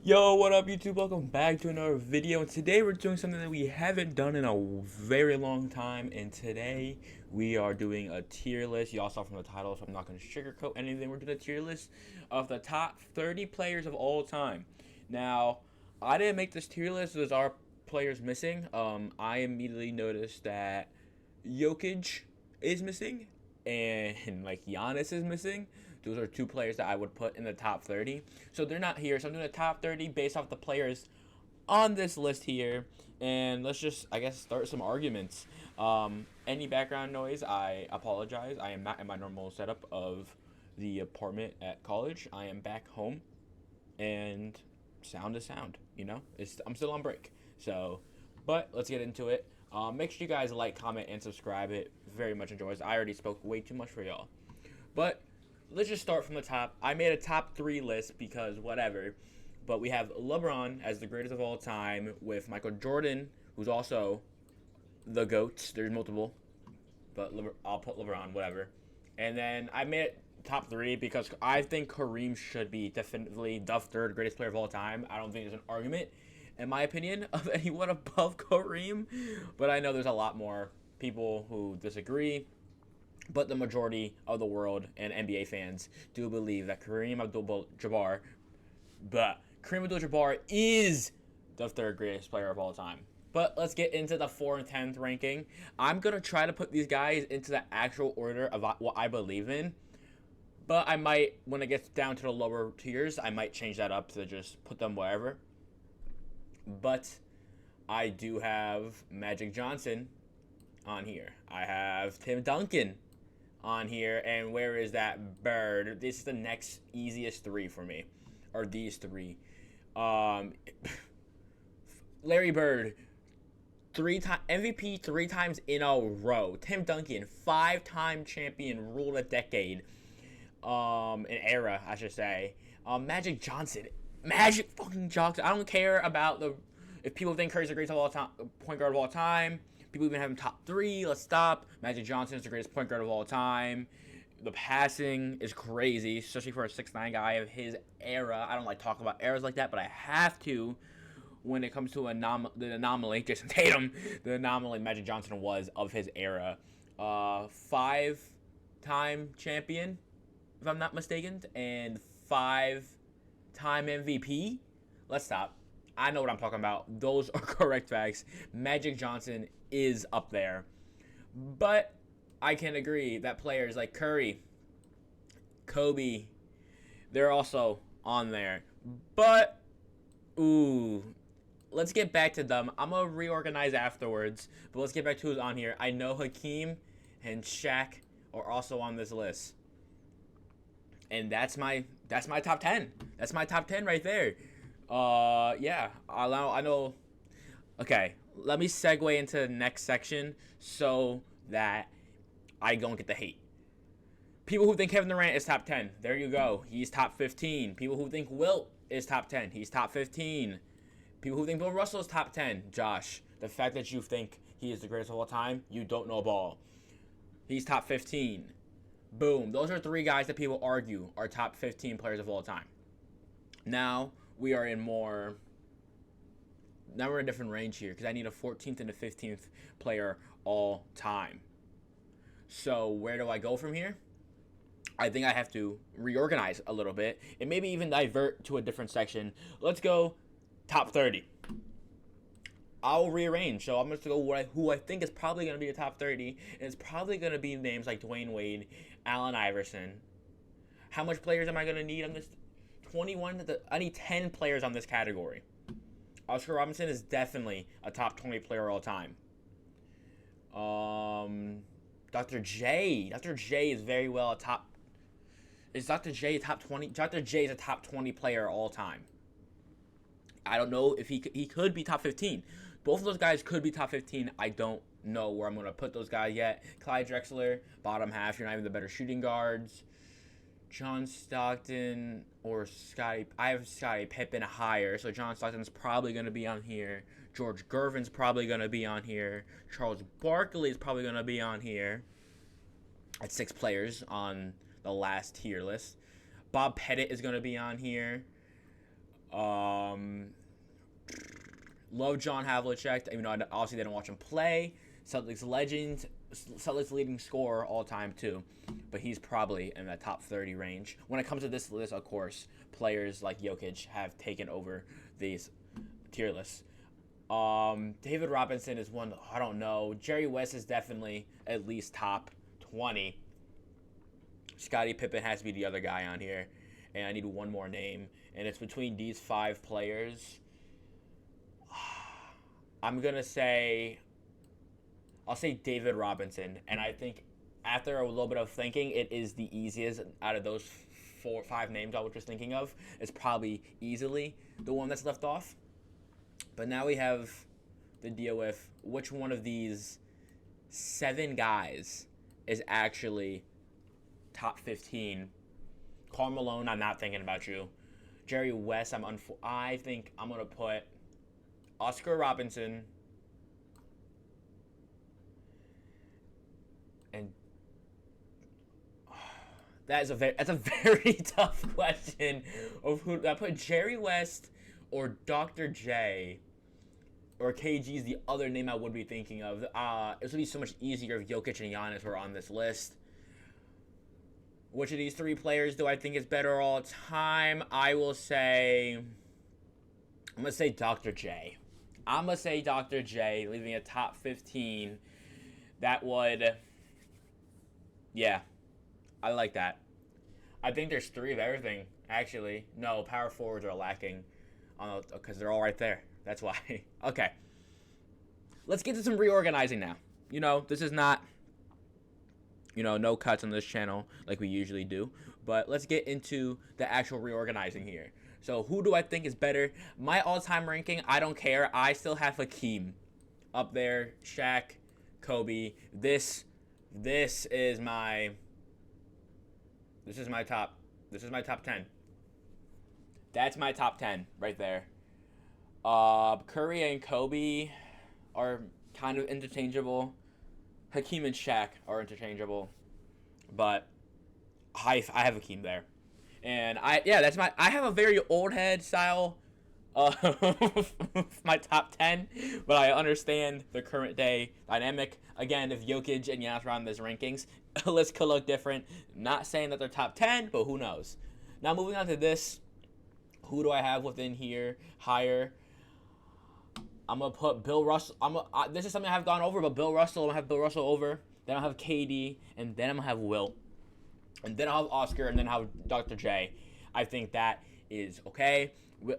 Yo, what up YouTube? Welcome back to another video. And today we're doing something that we haven't done in a very long time. And today we are doing a tier list. You all saw from the title, so I'm not going to sugarcoat anything. We're doing a tier list of the top 30 players of all time. Now, I didn't make this tier list. There's our players missing. I immediately noticed that Jokic is missing and like Giannis is missing. Those are two players that I would put in the top 30. So they're not here. So I'm doing the top 30 based off the players on this list here. And let's just, I guess, start some arguments. Any background noise, I apologize. I am not in my normal setup of the apartment at college. I am back home, and sound is sound. I'm still on break. So, but let's get into it. Make sure you guys like, comment, and subscribe. It very much enjoys. I already spoke way too much for y'all. But let's just start from the top. I made a top 3 list because whatever. But we have LeBron as the greatest of all time with Michael Jordan, who's also the GOAT. There's multiple, but I'll put LeBron, whatever. And then I made it top 3 because I think Kareem should be definitely the third greatest player of all time. I don't think there's an argument, in my opinion, of anyone above Kareem. But I know there's a lot more people who disagree. But the majority of the world and NBA fans do believe that Kareem Abdul-Jabbar is the third greatest player of all time. But let's get into the 4 and 10th ranking. I'm going to try to put these guys into the actual order of what I believe in. But I might, when it gets down to the lower tiers, I might change that up to just put them wherever. But I do have Magic Johnson on here. I have Tim Duncan on here, and where is that bird? This is the next easiest 3 for me, or these 3. Larry Bird, 3-time MVP 3 times in a row. Tim Duncan, 5-time champion, ruled a decade, an era, I should say. Magic Johnson, Magic fucking Johnson. I don't care about if people think Curry's the greatest of all time, point guard of all time. People even have him top 3. Let's stop. Magic Johnson is the greatest point guard of all time. The passing is crazy, especially for a 6'9" guy of his era. I don't like talking about eras like that, but I have to when it comes to the anomaly. Jason Tatum, the anomaly Magic Johnson was of his era. 5-time champion, if I'm not mistaken, and 5-time MVP. Let's stop. I know what I'm talking about. Those are correct facts. Magic Johnson is up there. But I can agree that players like Curry, Kobe, they're also on there. But, ooh, let's get back to them. I'm going to reorganize afterwards. But let's get back to who's on here. I know Hakeem and Shaq are also on this list. And that's my top 10. That's my top 10 right there. Yeah, I know. Okay, let me segue into the next section so that I don't get the hate. People who think Kevin Durant is top 10, there you go. He's top 15. People who think Wilt is top 10, he's top 15. People who think Bill Russell is top 10, Josh, the fact that you think he is the greatest of all time, you don't know ball. He's top 15. Boom. Those are 3 guys that people argue are top 15 players of all time. Now we are in more. Now we're in a different range here because I need a 14th and a 15th player all time. So where do I go from here? I think I have to reorganize a little bit and maybe even divert to a different section. Let's go top 30. I'll rearrange. So I'm going to go who I think is probably going to be the top 30. And it's probably going to be names like Dwayne Wade, Allen Iverson. How much players am I going to need on this? 21. I need 10 players on this category. Oscar Robinson is definitely a top 20 player all time. Dr. J. Dr. J is very well a top. Is Dr. J a top 20? Dr. J is a top 20 player all time. I don't know if he could be top 15. Both of those guys could be top 15. I don't know where I'm going to put those guys yet. Clyde Drexler, bottom half. You're not even the better shooting guards. John Stockton or Scottie. I have Scottie Pippen higher, so John Stockton's probably going to be on here. George Gervin's probably going to be on here. Charles Barkley is probably going to be on here. At 6 players on the last tier list. Bob Pettit is going to be on here. Um, love John Havlicek, even though I obviously didn't watch him play. Celtics legend, Celtics leading scorer all time too, but he's probably in the top 30 range. When it comes to this list, of course, players like Jokic have taken over these tier lists. David Robinson is one, I don't know. Jerry West is definitely at least top 20. Scottie Pippen has to be the other guy on here. And I need one more name. And it's between these 5 players. I'm going to say... I'll say David Robinson. And I think after a little bit of thinking, it is the easiest out of those 4 or 5 names I was just thinking of. It's probably easily the one that's left off. But now we have to deal with which one of these 7 guys is actually top 15. Karl Malone, I'm not thinking about you. Jerry West, I think I'm going to put Oscar Robinson and that's a very tough question of who I put. Jerry West or Dr. J or KG is the other name I would be thinking of. It would be so much easier if Jokic and Giannis were on this list. Which of these 3 players do I think is better all time? I'm going to say Dr. J. I'm going to say Dr. J, leaving a top 15. That would, yeah, I like that. I think there's 3 of everything, actually. No, power forwards are lacking because they're all right there. That's why. Okay. Let's get to some reorganizing now. This is not, no cuts on this channel like we usually do. But let's get into the actual reorganizing here. So who do I think is better? My all-time ranking, I don't care. I still have Hakeem up there. Shaq, Kobe. This is my top 10. That's my top 10 right there. Curry and Kobe are kind of interchangeable. Hakeem and Shaq are interchangeable, but I have Hakeem there, and I have a very old head style my top 10, but I understand the current day dynamic. Again, if Jokic and Giannis are on this rankings, the list could look different. Not saying that they're top 10, but who knows? Now moving on to this, who do I have within here higher? I'm going to put Bill Russell. This is something I have gone over, but Bill Russell, I'm going to have Bill Russell over. Then I'll have KD, and then I'm going to have Wilt. And then I'll have Oscar, and then I'll have Dr. J. I think that is okay.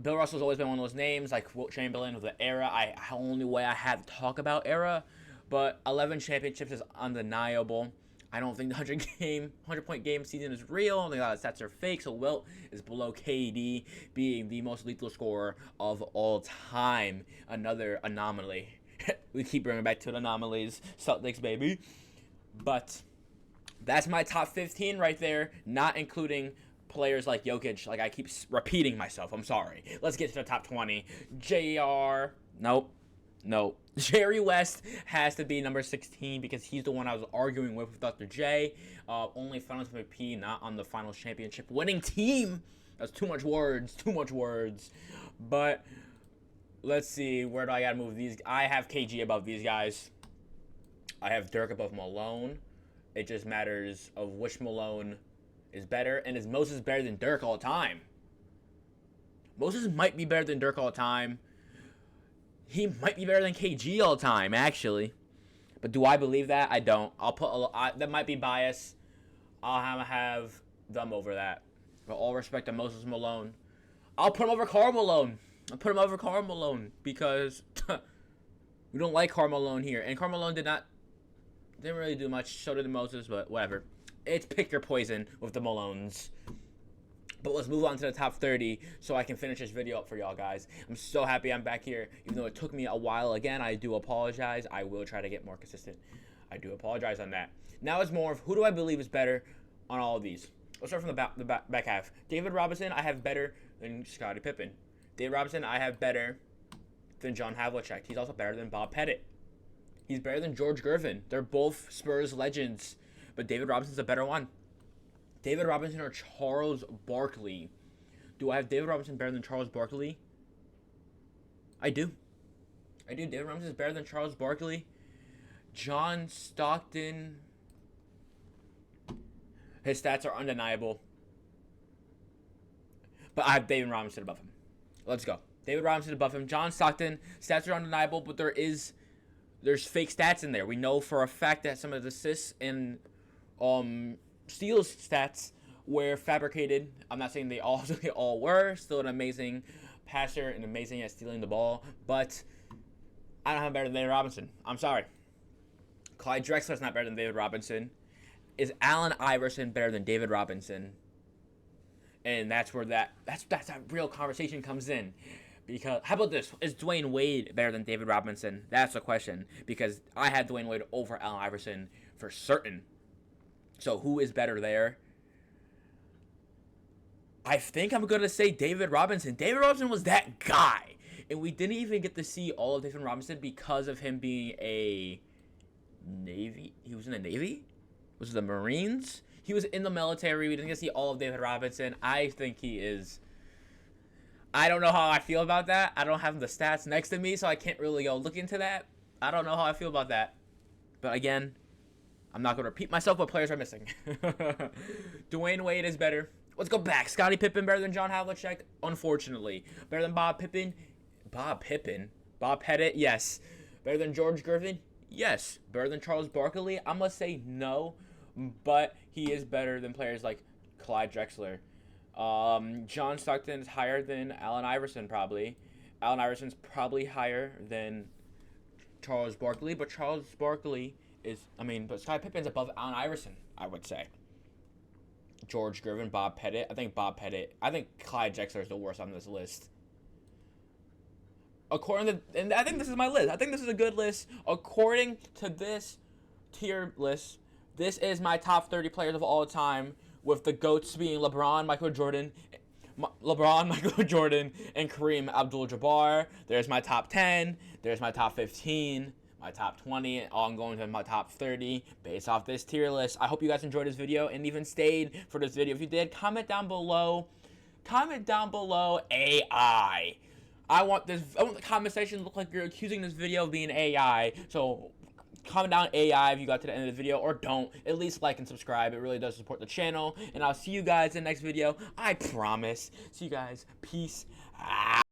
Bill Russell's always been one of those names, like Wilt Chamberlain of the era. Only way I have to talk about era, but 11 championships is undeniable. I don't think the 100-point game season is real. I think a lot of stats are fake, so Wilt is below KD, being the most lethal scorer of all time. Another anomaly. We keep bringing back to the anomalies. Celtics, baby. But that's my top 15 right there, not including players like Jokic. Like, I keep repeating myself. I'm sorry. Let's get to the top 20. JR. Nope. Jerry West has to be number 16 because he's the one I was arguing with Dr. J. Only Finals MVP, not on the Finals championship winning team. That's too much words. But let's see. Where do I got to move these? I have KG above these guys. I have Dirk above Malone. It just matters of which Malone is better. And is Moses better than Dirk all the time? Moses might be better than Dirk all the time. He might be better than KG all the time, actually. But do I believe that? I don't. That might be bias. I'll have them over that. With all respect to Moses Malone, I'll put him over Karl Malone. Because we don't like Karl Malone here. And Karl Malone didn't really do much. So did Moses, but whatever. It's pick your poison with the Malones. But let's move on to the top 30 so I can finish this video up for y'all guys. I'm so happy I'm back here. Even though it took me a while again, I do apologize. I will try to get more consistent. I do apologize on that. Now it's more of who do I believe is better on all of these. Let's start from the back half. David Robinson, I have better than Scottie Pippen. David Robinson, I have better than John Havlicek. He's also better than Bob Pettit. He's better than George Gervin. They're both Spurs legends. But David Robinson's a better one. David Robinson or Charles Barkley. Do I have David Robinson better than Charles Barkley? I do. David Robinson is better than Charles Barkley. John Stockton. His stats are undeniable. But I have David Robinson above him. Let's go. David Robinson above him. John Stockton, stats are undeniable, but there's fake stats in there. We know for a fact that some of the assists and steals stats were fabricated. I'm not saying they all were. Still an amazing passer and amazing at stealing the ball, but I don't have better than David Robinson. I'm sorry. Clyde Drexler's not better than David Robinson. Is Allen Iverson better than David Robinson? And that's where that real conversation comes in. Because how about this? Is Dwayne Wade better than David Robinson? That's the question. Because I had Dwayne Wade over Allen Iverson for certain. So who is better there? I think I'm going to say David Robinson. David Robinson was that guy. And we didn't even get to see all of David Robinson because of him being a Navy. He was in the Navy? Was it the Marines? He was in the military. We didn't get to see all of David Robinson. I think he is... I don't know how I feel about that. I don't have the stats next to me, so I can't really go look into that. I don't know how I feel about that. But again, I'm not going to repeat myself, but players are missing. Dwayne Wade is better. Let's go back. Scottie Pippen better than John Havlicek? Unfortunately. Better than Bob Pippen? Bob Pettit? Yes. Better than George Gervin? Yes. Better than Charles Barkley? I'm going to say no, but he is better than players like Clyde Drexler. John Stockton is higher than Allen Iverson, probably. Allen Iverson's probably higher than Charles Barkley, but Charles Barkley but Scottie Pippen's above Allen Iverson, I would say. George Gervin, Bob Pettit. I think Clyde Drexler is the worst on this list. And I think this is my list. I think this is a good list. According to this tier list, this is my top 30 players of all time, with the GOATs being LeBron, Michael Jordan, and Kareem Abdul-Jabbar. There's my top 10. There's my top 15. My top 20. All I'm going to my top 30 based off this tier list. I hope you guys enjoyed this video and even stayed for this video. If you did, comment down below. AI. I want the comment section to look like you're accusing this video of being AI. So comment down AI if you got to the end of the video, or don't. At least like and subscribe. It really does support the channel. And I'll see you guys in the next video. I promise. See you guys. Peace out.